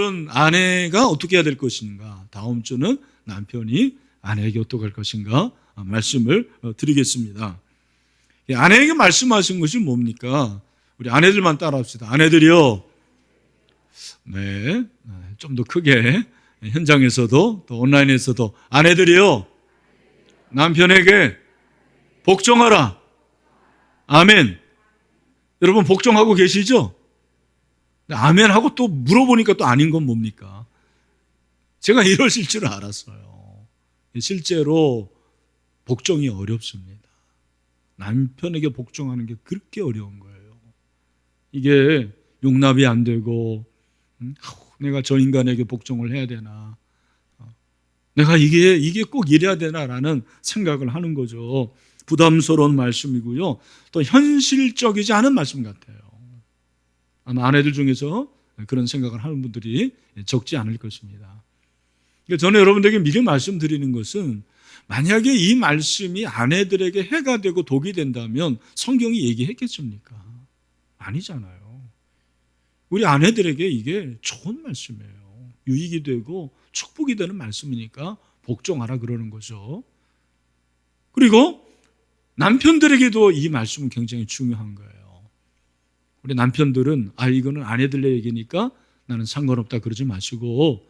주는 아내가 어떻게 해야 될 것인가, 다음 주는 남편이 아내에게 어떻게 할 것인가 말씀을 드리겠습니다. 아내에게 말씀하신 것이 뭡니까? 우리 아내들만 따라합시다. 아내들이요. 네, 좀 더 크게 현장에서도 또 온라인에서도 아내들이요. 남편에게 복종하라. 아멘. 여러분 복종하고 계시죠? 아멘 하고 또 물어보니까 또 아닌 건 뭡니까? 제가 이러실 줄 알았어요. 실제로 복종이 어렵습니다. 남편에게 복종하는 게 그렇게 어려운 거예요. 이게 용납이 안 되고 내가 저 인간에게 복종을 해야 되나, 내가 이게 꼭 이래야 되나라는 생각을 하는 거죠. 부담스러운 말씀이고요. 또 현실적이지 않은 말씀 같아요. 아마 아내들 중에서 그런 생각을 하는 분들이 적지 않을 것입니다. 저는 여러분들에게 미리 말씀드리는 것은, 만약에 이 말씀이 아내들에게 해가 되고 독이 된다면 성경이 얘기했겠습니까? 아니잖아요. 우리 아내들에게 이게 좋은 말씀이에요. 유익이 되고 축복이 되는 말씀이니까 복종하라 그러는 거죠. 그리고 남편들에게도 이 말씀은 굉장히 중요한 거예요. 우리 남편들은 이거는 아내들의 얘기니까 나는 상관없다 그러지 마시고,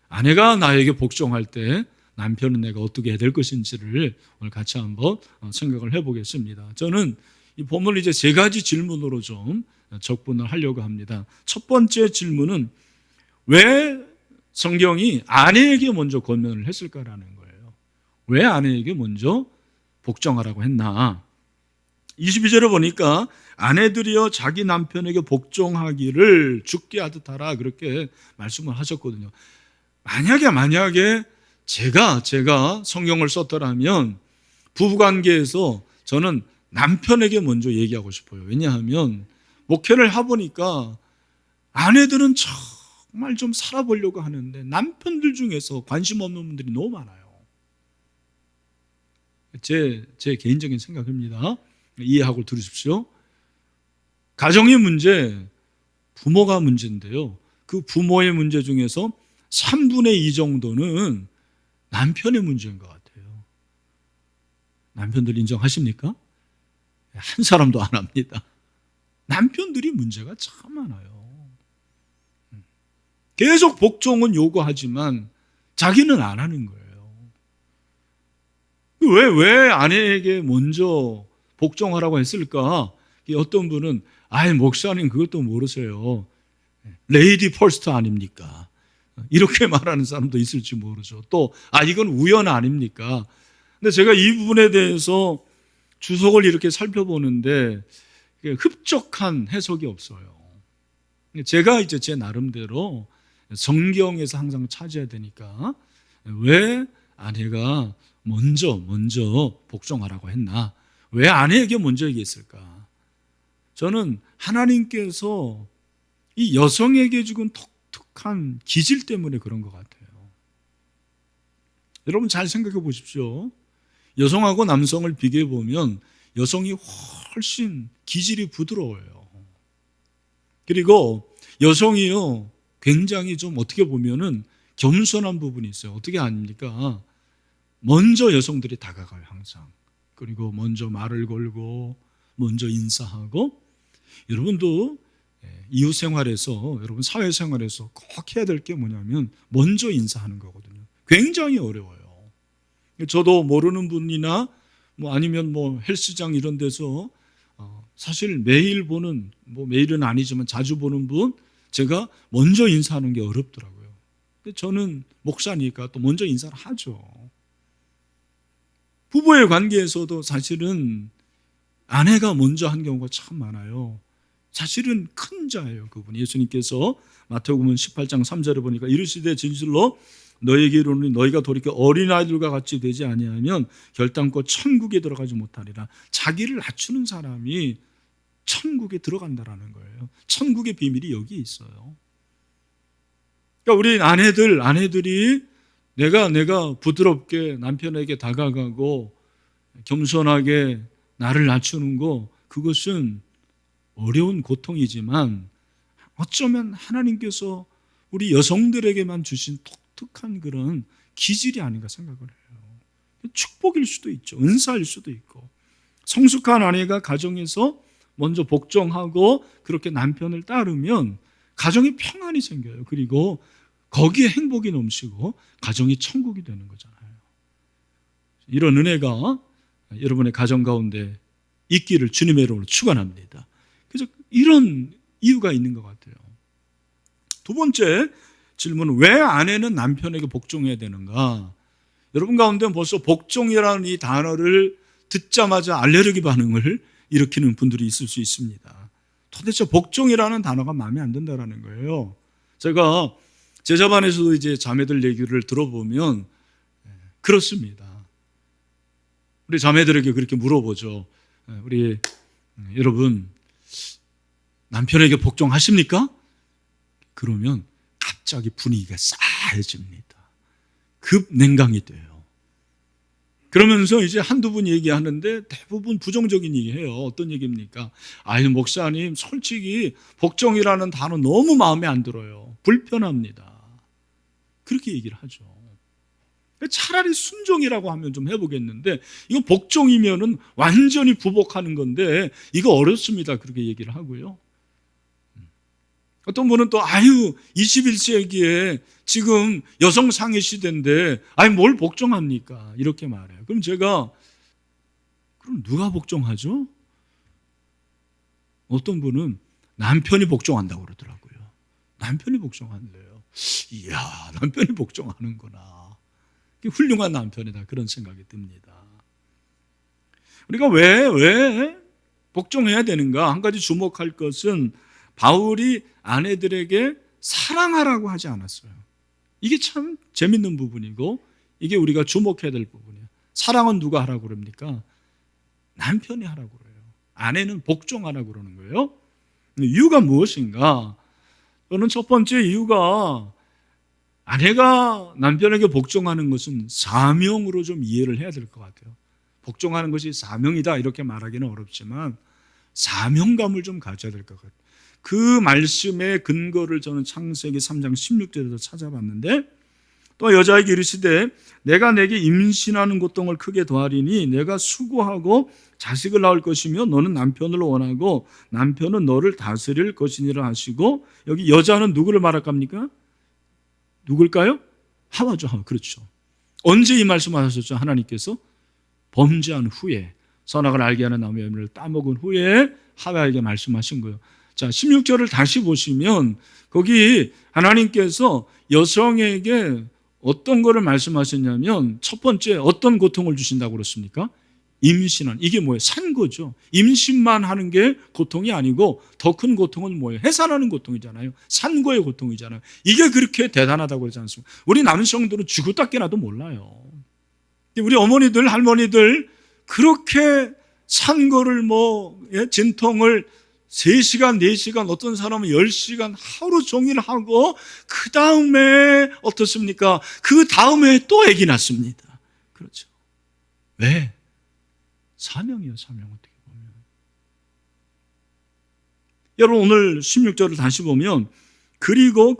아내가 나에게 복종할 때 남편은 내가 어떻게 해야 될 것인지를 오늘 같이 한번 생각을 해보겠습니다. 저는 이 본문을 이제 세 가지 질문으로 좀 접근을 하려고 합니다. 첫 번째 질문은 왜 성경이 아내에게 먼저 권면을 했을까라는 거예요. 왜 아내에게 먼저 복종하라고 했나? 22절에 보니까 아내들이여 자기 남편에게 복종하기를 죽게 하듯 하라, 그렇게 말씀을 하셨거든요. 만약에 제가 성경을 썼더라면 부부관계에서 저는 남편에게 먼저 얘기하고 싶어요. 왜냐하면 목회를 해보니까 아내들은 정말 좀 살아보려고 하는데 남편들 중에서 관심 없는 분들이 너무 많아요. 제 개인적인 생각입니다. 이해하고 들으십시오. 가정의 문제, 부모가 문제인데요. 그 부모의 문제 중에서 3분의 2 정도는 남편의 문제인 것 같아요. 남편들 인정하십니까? 한 사람도 안 합니다. 남편들이 문제가 참 많아요. 계속 복종은 요구하지만 자기는 안 하는 거예요. 왜 아내에게 먼저 복종하라고 했을까? 어떤 분은 목사님 그것도 모르세요. 레이디 퍼스트 아닙니까? 이렇게 말하는 사람도 있을지 모르죠. 또 이건 우연 아닙니까? 근데 제가 이 부분에 대해서 주석을 이렇게 살펴보는데 흡족한 해석이 없어요. 제가 이제 제 나름대로 성경에서 항상 찾아야 되니까 왜 아내가 먼저 복종하라고 했나? 왜 아내에게 먼저 얘기했을까? 저는 하나님께서 이 여성에게 주는 독특한 기질 때문에 그런 것 같아요. 여러분 잘 생각해 보십시오. 여성하고 남성을 비교해 보면 여성이 훨씬 기질이 부드러워요. 그리고 여성이요, 굉장히 좀 어떻게 보면은 겸손한 부분이 있어요. 어떻게 아닙니까? 먼저 여성들이 다가가요, 항상. 그리고 먼저 말을 걸고 먼저 인사하고. 여러분도 이웃 생활에서, 여러분 사회 생활에서 꼭 해야 될 게 뭐냐면 먼저 인사하는 거거든요. 굉장히 어려워요. 저도 모르는 분이나 아니면 헬스장 이런 데서 사실 매일 보는, 매일은 아니지만 자주 보는 분, 제가 먼저 인사하는 게 어렵더라고요. 근데 저는 목사니까 또 먼저 인사를 하죠. 부부의 관계에서도 사실은 아내가 먼저 한 경우가 참 많아요. 사실은 큰 자예요, 그분이. 예수님께서 마태복음 18장 3절에 보니까 이르시되 진실로 너에게 이르노니 너희가 돌이켜 어린아이들과 같이 되지 아니하면 결단코 천국에 들어가지 못하리라. 자기를 낮추는 사람이 천국에 들어간다라는 거예요. 천국의 비밀이 여기 있어요. 그러니까 우리 아내들이 내가 부드럽게 남편에게 다가가고 겸손하게 나를 낮추는 거, 그것은 어려운 고통이지만 어쩌면 하나님께서 우리 여성들에게만 주신 독특한 그런 기질이 아닌가 생각을 해요. 축복일 수도 있죠. 은사일 수도 있고. 성숙한 아내가 가정에서 먼저 복종하고 그렇게 남편을 따르면 가정이 평안이 생겨요. 그리고 거기에 행복이 넘치고 가정이 천국이 되는 거잖아요. 이런 은혜가 여러분의 가정 가운데 있기를 주님의 이름으로 축원합니다. 그래서 이런 이유가 있는 것 같아요. 두 번째 질문은 왜 아내는 남편에게 복종해야 되는가? 여러분 가운데 벌써 복종이라는 이 단어를 듣자마자 알레르기 반응을 일으키는 분들이 있을 수 있습니다. 도대체 복종이라는 단어가 마음에 안 든다라는 거예요. 제가 제자반에서도 이제 자매들 얘기를 들어보면 그렇습니다. 우리 자매들에게 그렇게 물어보죠. 우리 여러분 남편에게 복종하십니까? 그러면 갑자기 분위기가 싸해집니다. 급 냉강이 돼요. 그러면서 이제 한두 분 얘기하는데 대부분 부정적인 얘기해요. 어떤 얘기입니까? 아유 목사님 솔직히 복종이라는 단어 너무 마음에 안 들어요. 불편합니다. 그렇게 얘기를 하죠. 차라리 순종이라고 하면 좀 해보겠는데 이거 복종이면은 완전히 부복하는 건데 이거 어렵습니다. 그렇게 얘기를 하고요. 어떤 분은 또 21세기에 지금 여성 상위 시대인데 뭘 복종합니까? 이렇게 말해요. 그럼 제가 그럼 누가 복종하죠? 어떤 분은 남편이 복종한다고 그러더라고요. 남편이 복종한대요. 이야, 남편이 복종하는구나. 훌륭한 남편이다. 그런 생각이 듭니다. 우리가 왜 복종해야 되는가? 한 가지 주목할 것은 바울이 아내들에게 사랑하라고 하지 않았어요. 이게 참 재밌는 부분이고 이게 우리가 주목해야 될 부분이에요. 사랑은 누가 하라고 그럽니까? 남편이 하라고 그래요. 아내는 복종하라고 그러는 거예요. 이유가 무엇인가? 저는 첫 번째 이유가 아내가 남편에게 복종하는 것은 사명으로 좀 이해를 해야 될 것 같아요. 복종하는 것이 사명이다 이렇게 말하기는 어렵지만 사명감을 좀 가져야 될 것 같아요. 그 말씀의 근거를 저는 창세기 3장 16절에서 찾아봤는데 또 여자에게 이르시되 내가 내게 임신하는 고통을 크게 더하리니 내가 수고하고 자식을 낳을 것이며 너는 남편을 원하고 남편은 너를 다스릴 것이니라 하시고 여기 여자는 누구를 말할 겁니까? 누굴까요? 하와죠. 하와. 그렇죠. 언제 이 말씀을 하셨죠? 하나님께서 범죄한 후에 선악을 알게 하는 나무의 열매를 따먹은 후에 하와에게 말씀하신 거예요. 자, 16절을 다시 보시면 거기 하나님께서 여성에게 어떤 거를 말씀하셨냐면 첫 번째 어떤 고통을 주신다고 그렇습니까? 임신한. 이게 뭐예요? 산거죠. 임신만 하는 게 고통이 아니고 더 큰 고통은 뭐예요? 해산하는 고통이잖아요. 산거의 고통이잖아요. 이게 그렇게 대단하다고 그러지 않습니까? 우리 남성들은 죽었다 깨나도 몰라요. 우리 어머니들, 할머니들 그렇게 산거를 진통을 3시간, 4시간, 어떤 사람은 10시간 하루 종일 하고 그 다음에 어떻습니까? 그 다음에 또 아기 낳습니다. 그렇죠. 왜? 사명이요, 사명 어떻게 보면. 여러분 오늘 16절을 다시 보면 그리고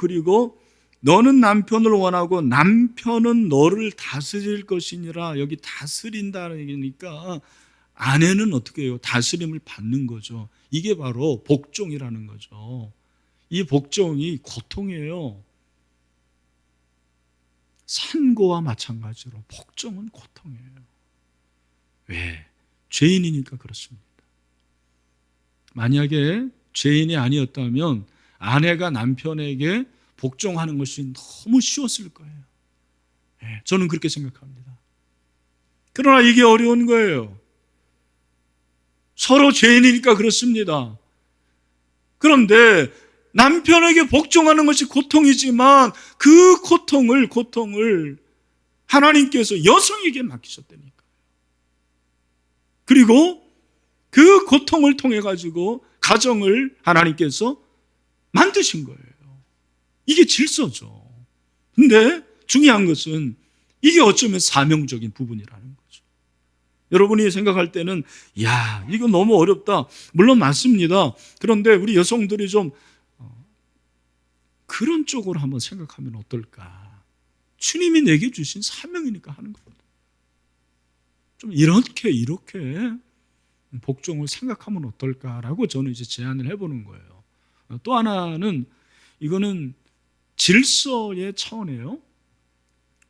너는 남편을 원하고 남편은 너를 다스릴 것이니라. 여기 다스린다는 얘기니까 아내는 어떻게 해요? 다스림을 받는 거죠. 이게 바로 복종이라는 거죠. 이 복종이 고통이에요. 산고와 마찬가지로 복종은 고통이에요. 왜? 죄인이니까 그렇습니다. 만약에 죄인이 아니었다면 아내가 남편에게 복종하는 것이 너무 쉬웠을 거예요. 저는 그렇게 생각합니다. 그러나 이게 어려운 거예요. 서로 죄인이니까 그렇습니다. 그런데 남편에게 복종하는 것이 고통이지만 그 고통을 하나님께서 여성에게 맡기셨다니까. 그리고 그 고통을 통해 가지고 가정을 하나님께서 만드신 거예요. 이게 질서죠. 근데 중요한 것은 이게 어쩌면 사명적인 부분이라는 거죠. 여러분이 생각할 때는 이거 너무 어렵다. 물론 맞습니다. 그런데 우리 여성들이 좀 그런 쪽으로 한번 생각하면 어떨까? 주님이 내게 주신 사명이니까 하는 겁니다. 좀 이렇게 복종을 생각하면 어떨까라고 저는 이제 제안을 해보는 거예요. 또 하나는 이거는 질서의 차원이에요.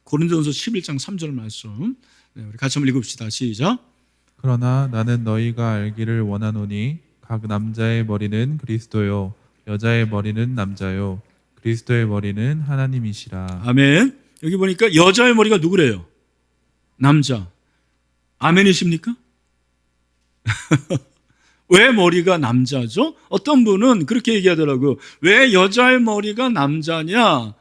고린도전서 11장 3절 말씀, 우리 같이 한번 읽읍시다. 시작. 그러나 나는 너희가 알기를 원하노니 각 남자의 머리는 그리스도요 여자의 머리는 남자요 그리스도의 머리는 하나님이시라. 아멘. 여기 보니까 여자의 머리가 누구래요? 남자. 아멘이십니까? 왜 머리가 남자죠? 어떤 분은 그렇게 얘기하더라고요. 왜 여자의 머리가 남자냐?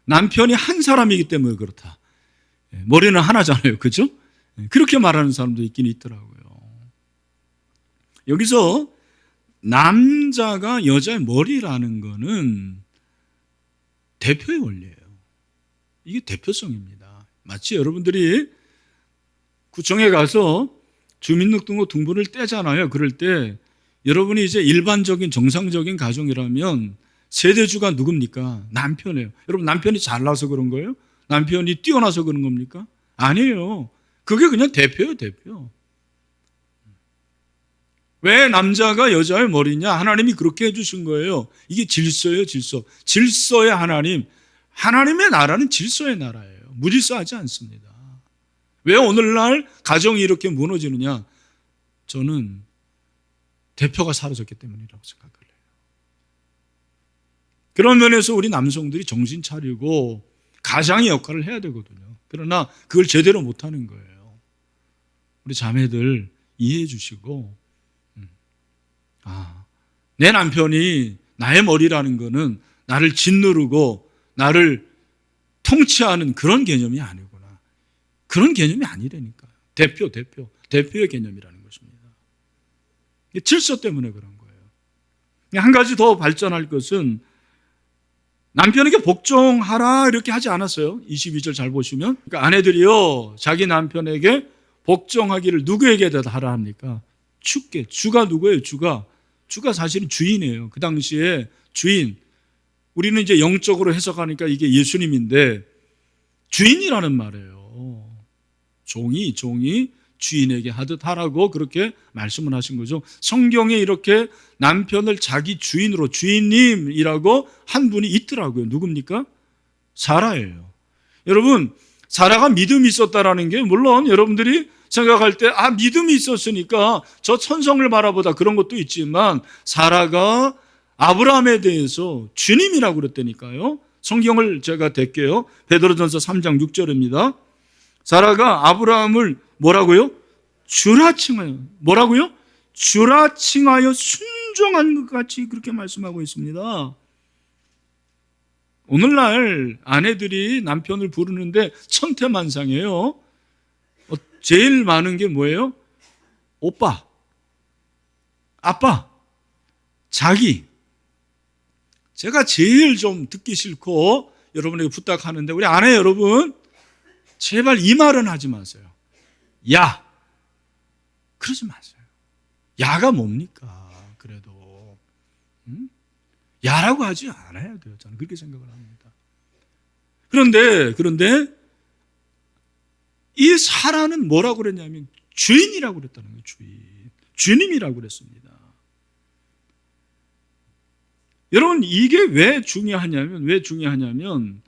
남편이 한 사람이기 때문에 그렇다. 머리는 하나잖아요. 그죠? 그렇게 말하는 사람도 있긴 있더라고요. 여기서 남자가 여자의 머리라는 거는 대표의 원리예요. 이게 대표성입니다. 마치 여러분들이 구청에 가서 주민등록 등본을 떼잖아요. 그럴 때 여러분이 이제 일반적인 정상적인 가정이라면 세대주가 누굽니까? 남편이에요. 여러분 남편이 잘나서 그런 거예요? 남편이 뛰어나서 그런 겁니까? 아니에요. 그게 그냥 대표예요, 대표. 왜 남자가 여자의 머리냐? 하나님이 그렇게 해주신 거예요. 이게 질서예요, 질서. 질서의 하나님. 하나님의 나라는 질서의 나라예요. 무질서하지 않습니다. 왜 오늘날 가정이 이렇게 무너지느냐? 저는 대표가 사라졌기 때문이라고 생각을 해요. 그런 면에서 우리 남성들이 정신 차리고 가장의 역할을 해야 되거든요. 그러나 그걸 제대로 못하는 거예요. 우리 자매들 이해해 주시고, 내 남편이 나의 머리라는 거는 나를 짓누르고 나를 통치하는 그런 개념이 아니구나. 그런 개념이 아니라니까요. 대표의 개념이라는 것입니다. 질서 때문에 그런 거예요. 한 가지 더 발전할 것은 남편에게 복종하라 이렇게 하지 않았어요. 22절 잘 보시면. 그러니까 아내들이요, 자기 남편에게 복종하기를 누구에게 하라 합니까? 주께. 주가 누구예요? 주가 사실은 주인이에요. 그 당시에 주인. 우리는 이제 영적으로 해석하니까 이게 예수님인데 주인이라는 말이에요. 종이 주인에게 하듯 하라고 그렇게 말씀을 하신 거죠. 성경에 이렇게 남편을 자기 주인으로 주인님이라고 한 분이 있더라고요. 누굽니까? 사라예요. 여러분, 사라가 믿음이 있었다라는 게 물론 여러분들이 생각할 때 믿음이 있었으니까 저 천성을 바라보다 그런 것도 있지만 사라가 아브라함에 대해서 주님이라고 그랬다니까요. 성경을 제가 댈게요. 베드로전서 3장 6절입니다. 사라가 아브라함을 뭐라고요? 주라 칭하여. 뭐라고요? 주라 칭하여 순종한 것 같이 그렇게 말씀하고 있습니다. 오늘날 아내들이 남편을 부르는데 천태만상이에요. 제일 많은 게 뭐예요? 오빠, 아빠, 자기. 제가 제일 좀 듣기 싫고 여러분에게 부탁하는데 우리 아내 여러분 제발 이 말은 하지 마세요. 야, 그러지 마세요. 야가 뭡니까? 그래도 야라고 하지 않아야 돼요. 저는 그렇게 생각을 합니다. 그런데 이 사라는 뭐라고 그랬냐면 주인이라고 그랬다는 거예요. 주님이라고 그랬습니다. 여러분 이게 왜 중요하냐면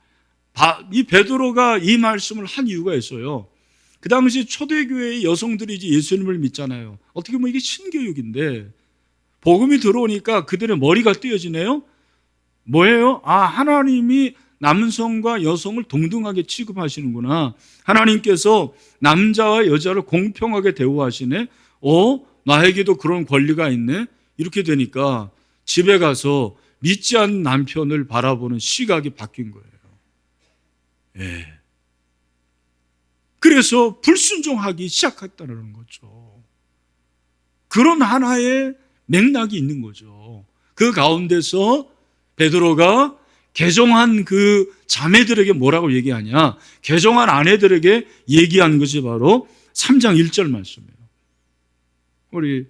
이 베드로가 이 말씀을 한 이유가 있어요. 그 당시 초대교회의 여성들이 이제 예수님을 믿잖아요. 어떻게 보면 이게 신교육인데 복음이 들어오니까 그들의 머리가 띄어지네요. 뭐예요? 하나님이 남성과 여성을 동등하게 취급하시는구나. 하나님께서 남자와 여자를 공평하게 대우하시네. 나에게도 그런 권리가 있네. 이렇게 되니까 집에 가서 믿지 않는 남편을 바라보는 시각이 바뀐 거예요. 예. 그래서 불순종하기 시작했다는 거죠. 그런 하나의 맥락이 있는 거죠. 그 가운데서 베드로가 개종한 그 자매들에게 뭐라고 얘기하냐? 개종한 아내들에게 얘기한 것이 바로 3장 1절 말씀이에요. 우리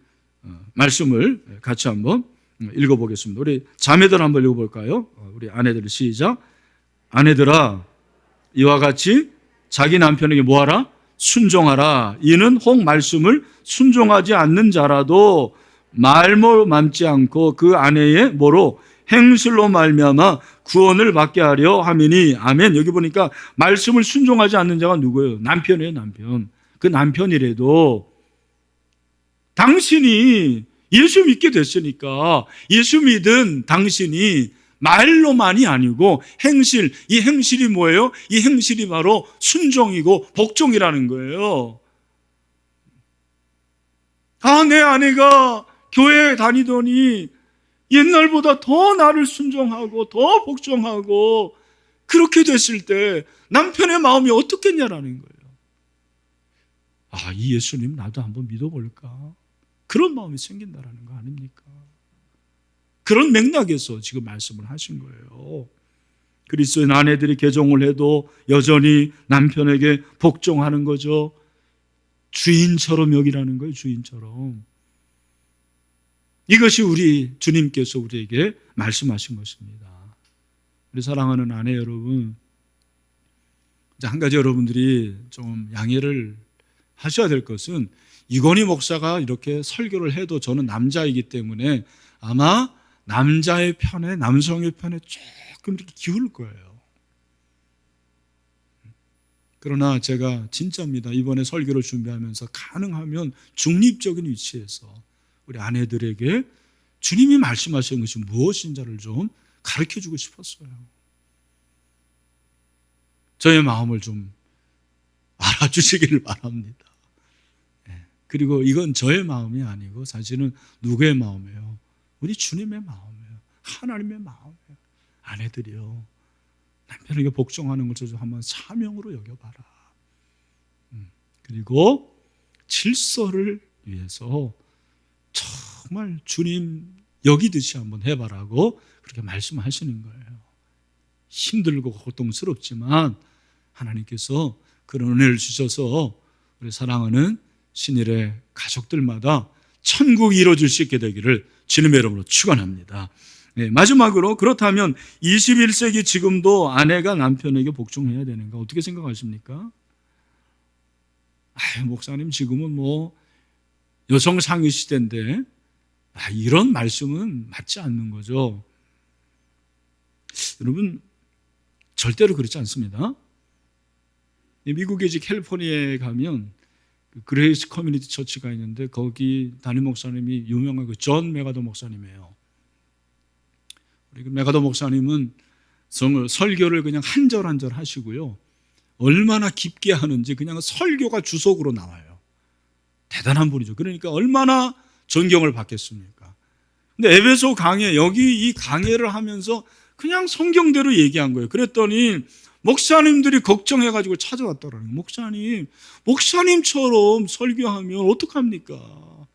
말씀을 같이 한번 읽어보겠습니다. 우리 자매들 한번 읽어볼까요? 우리 아내들 시작. 아내들아 이와 같이 자기 남편에게 뭐하라? 순종하라. 이는 혹 말씀을 순종하지 않는 자라도 말모 맘지 않고 그 아내의 뭐로 행실로 말미암아 구원을 받게 하려 함이니. 아멘. 여기 보니까 말씀을 순종하지 않는 자가 누구예요? 남편이에요. 남편. 그 남편이라도 당신이 예수 믿게 됐으니까 예수 믿은 당신이 말로만이 아니고 행실, 이 행실이 뭐예요? 이 행실이 바로 순종이고 복종이라는 거예요. 내 아내가 교회에 다니더니 옛날보다 더 나를 순종하고 더 복종하고 그렇게 됐을 때 남편의 마음이 어떻겠냐라는 거예요. 이 예수님 나도 한번 믿어볼까? 그런 마음이 생긴다라는 거 아닙니까? 그런 맥락에서 지금 말씀을 하신 거예요. 그리스도인 아내들이 개종을 해도 여전히 남편에게 복종하는 거죠. 주인처럼 여기라는 거예요. 주인처럼. 이것이 우리 주님께서 우리에게 말씀하신 것입니다. 우리 사랑하는 아내 여러분, 한 가지 여러분들이 좀 양해를 하셔야 될 것은 이건희 목사가 이렇게 설교를 해도 저는 남자이기 때문에 아마 남자의 편에, 남성의 편에 조금 이렇게 기울 거예요. 그러나 제가 진짜입니다. 이번에 설교를 준비하면서 가능하면 중립적인 위치에서 우리 아내들에게 주님이 말씀하신 것이 무엇인지를 좀 가르쳐주고 싶었어요. 저의 마음을 좀 알아주시기를 바랍니다. 그리고 이건 저의 마음이 아니고 사실은 누구의 마음이에요? 우리 주님의 마음이에요. 하나님의 마음이에요. 아내들이요, 남편에게 복종하는 것을 좀 한번 사명으로 여겨봐라. 그리고 질서를 위해서 정말 주님 여기듯이 한번 해봐라고 그렇게 말씀하시는 거예요. 힘들고 고통스럽지만 하나님께서 그런 은혜를 주셔서 우리 사랑하는 신일의 가족들마다 천국이 이루어질 수 있게 되기를 주님의 이름으로 축원합니다. 마지막으로 그렇다면 21세기 지금도 아내가 남편에게 복종해야 되는가? 어떻게 생각하십니까? 목사님 지금은 뭐 여성 상위 시대인데 이런 말씀은 맞지 않는 거죠. 여러분 절대로 그렇지 않습니다. 미국의 캘리포니아에 가면 그레이스 커뮤니티 처치가 있는데 거기 담임 목사님이 유명한 존 메가더 목사님이에요. 메가더 목사님은 설교를 그냥 한 절 한 절 하시고요. 얼마나 깊게 하는지 그냥 설교가 주석으로 나와요. 대단한 분이죠. 그러니까 얼마나 존경을 받겠습니까? 근데 에베소 강해, 여기 이 강해를 하면서 그냥 성경대로 얘기한 거예요. 그랬더니 목사님들이 걱정해가지고 찾아왔더라고요. 목사님처럼 설교하면 어떡합니까?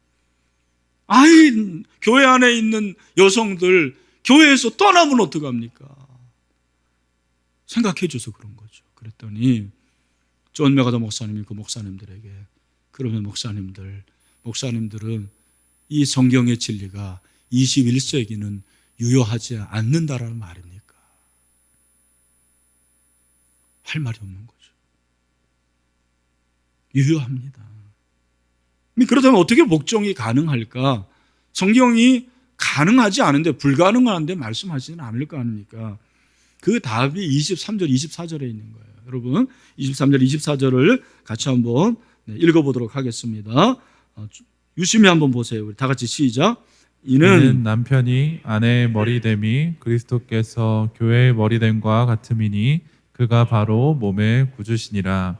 교회 안에 있는 여성들 교회에서 떠나면 어떡합니까? 생각해 줘서 그런 거죠. 그랬더니 존 메가더 목사님이 그 목사님들에게, 그러면 목사님들은 이 성경의 진리가 21세기는 유효하지 않는다라는 말입니까? 할 말이 없는 거죠. 유효합니다. 그렇다면 어떻게 복종이 가능할까? 성경이 가능하지 않은데, 불가능한데 말씀하시지는 않을 거 아닙니까? 그 답이 23절, 24절에 있는 거예요. 여러분 23절, 24절을 같이 한번 읽어보도록 하겠습니다. 유심히 한번 보세요. 우리 다 같이 시작. 이는 남편이 아내의 머리됨이 그리스도께서 교회의 머리됨과 같음이니 그가 바로 몸의 구주시니라.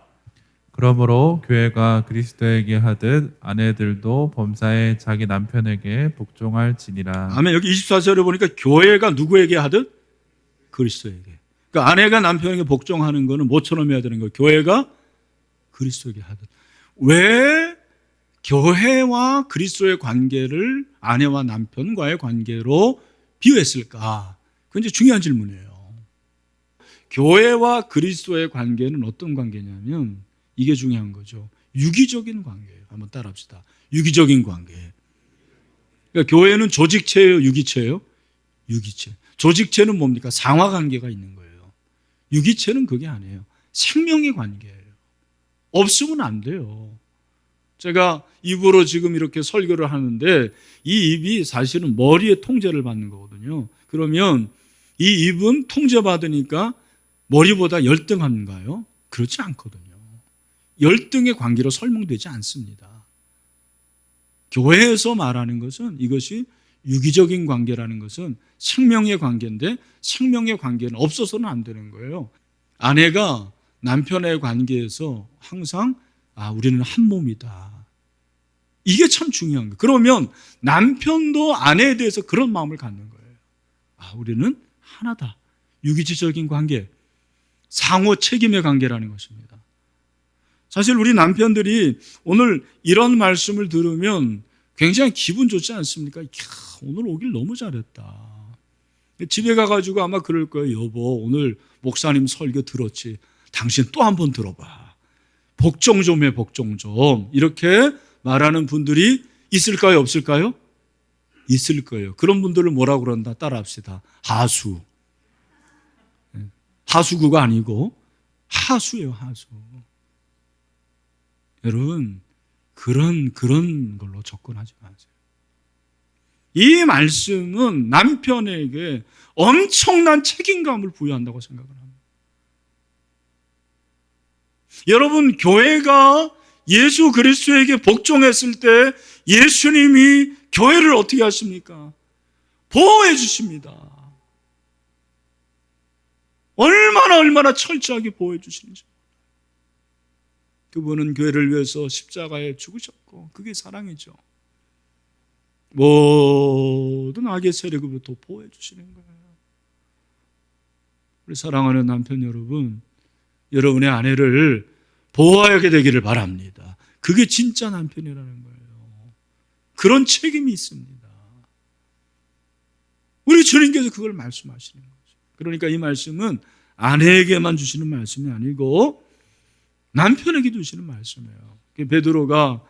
그러므로 교회가 그리스도에게 하듯 아내들도 범사에 자기 남편에게 복종할지니라. 아멘. 여기 24절에 보니까 교회가 누구에게 하듯? 그리스도에게. 그러니까 아내가 남편에게 복종하는 것은 뭐처럼 해야 되는 거예요? 교회가 그리스도에게 하듯. 왜 교회와 그리스도의 관계를 아내와 남편과의 관계로 비유했을까? 그건 이제 중요한 질문이에요. 교회와 그리스도의 관계는 어떤 관계냐면 이게 중요한 거죠. 유기적인 관계예요. 한번 따라합시다. 유기적인 관계. 그러니까 교회는 조직체예요, 유기체예요? 유기체. 조직체는 뭡니까? 상하관계가 있는 거예요. 유기체는 그게 아니에요. 생명의 관계예요. 없으면 안 돼요. 제가 입으로 지금 이렇게 설교를 하는데 이 입이 사실은 머리의 통제를 받는 거거든요. 그러면 이 입은 통제받으니까 머리보다 열등한가요? 그렇지 않거든요. 열등의 관계로 설명되지 않습니다. 교회에서 말하는 것은 이것이 유기적인 관계라는 것은 생명의 관계인데 생명의 관계는 없어서는 안 되는 거예요. 아내가 남편의 관계에서 항상 우리는 한 몸이다. 이게 참 중요한 거예요. 그러면 남편도 아내에 대해서 그런 마음을 갖는 거예요. 우리는 하나다. 유기적인 관계, 상호 책임의 관계라는 것입니다. 사실 우리 남편들이 오늘 이런 말씀을 들으면 굉장히 기분 좋지 않습니까? 오늘 오길 너무 잘했다. 집에 가가지고 아마 그럴 거예요. 여보, 오늘 목사님 설교 들었지? 당신 또 한 번 들어봐. 복종 좀 해, 복종 좀. 이렇게 말하는 분들이 있을까요, 없을까요? 있을 거예요. 그런 분들을 뭐라고 그런다? 따라합시다. 하수. 하수구가 아니고 하수예요, 하수. 여러분, 그런 걸로 접근하지 마세요. 이 말씀은 남편에게 엄청난 책임감을 부여한다고 생각을 합니다. 여러분, 교회가 예수 그리스도에게 복종했을 때 예수님이 교회를 어떻게 하십니까? 보호해 주십니다. 얼마나 철저하게 보호해 주시는지. 그분은 교회를 위해서 십자가에 죽으셨고 그게 사랑이죠. 모든 악의 세력으로부터 보호해 주시는 거예요. 우리 사랑하는 남편 여러분, 여러분의 아내를 보호하게 되기를 바랍니다. 그게 진짜 남편이라는 거예요. 그런 책임이 있습니다. 우리 주님께서 그걸 말씀하시는 거죠. 그러니까 이 말씀은 아내에게만 주시는 말씀이 아니고 남편에게 주시는 말씀이에요. 베드로가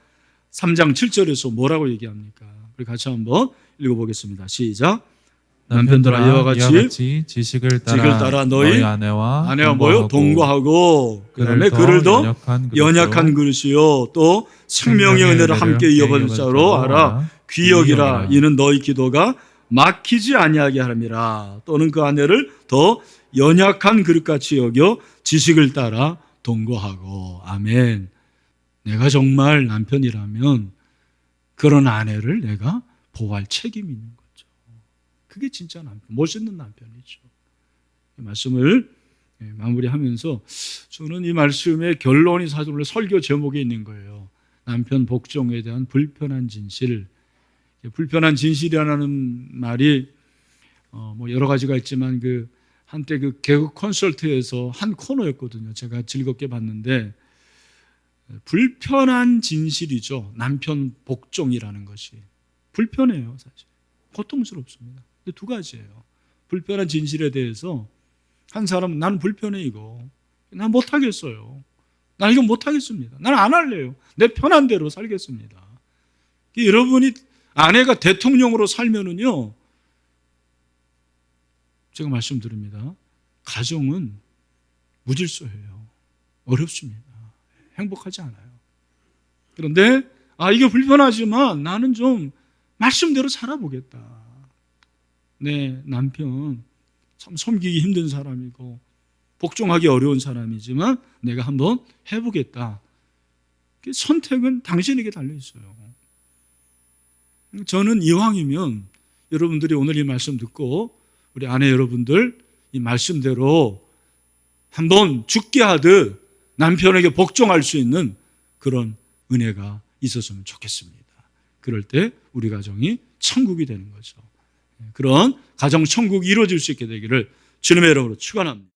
3장 7절에서 뭐라고 얘기합니까? 우리 같이 한번 읽어보겠습니다. 시작. 남편들아 이와 같이 지식을 따라 너희 아내와 뭐요? 동거하고 그다음에 그를 더 연약한 그릇이요 또 생명의 은혜를 함께 이어받을 자로 알아 귀여기라. 이는 너희 기도가 막히지 아니하게 하람이라. 또는 그 아내를 더 연약한 그릇같이 여겨 지식을 따라 동거하고. 아멘. 내가 정말 남편이라면 그런 아내를 내가 보호할 책임이 있는 거죠. 그게 진짜 남편, 멋있는 남편이죠. 이 말씀을 마무리하면서 저는 이 말씀의 결론이 사실 원래 설교 제목에 있는 거예요. 남편 복종에 대한 불편한 진실. 불편한 진실이라는 말이 뭐 여러 가지가 있지만 한때 개그 콘서트에서 한 코너였거든요. 제가 즐겁게 봤는데 불편한 진실이죠. 남편 복종이라는 것이 불편해요, 사실. 고통스럽습니다. 근데 두 가지예요. 불편한 진실에 대해서 한 사람은 나는 불편해 이거. 난 못하겠어요. 난 이거 못하겠습니다. 나는 안 할래요. 내 편한 대로 살겠습니다. 여러분이 아내가 대통령으로 살면은요, 제가 말씀드립니다. 가정은 무질서해요. 어렵습니다. 행복하지 않아요. 그런데 이게 불편하지만 나는 좀 말씀대로 살아보겠다. 내 남편 참 섬기기 힘든 사람이고 복종하기 어려운 사람이지만 내가 한번 해보겠다. 선택은 당신에게 달려있어요. 저는 이왕이면 여러분들이 오늘 이 말씀 듣고 우리 아내 여러분들 이 말씀대로 한번 죽게 하듯 남편에게 복종할 수 있는 그런 은혜가 있었으면 좋겠습니다. 그럴 때 우리 가정이 천국이 되는 거죠. 그런 가정 천국이 이루어질 수 있게 되기를 주님의 이름으로 축원합니다.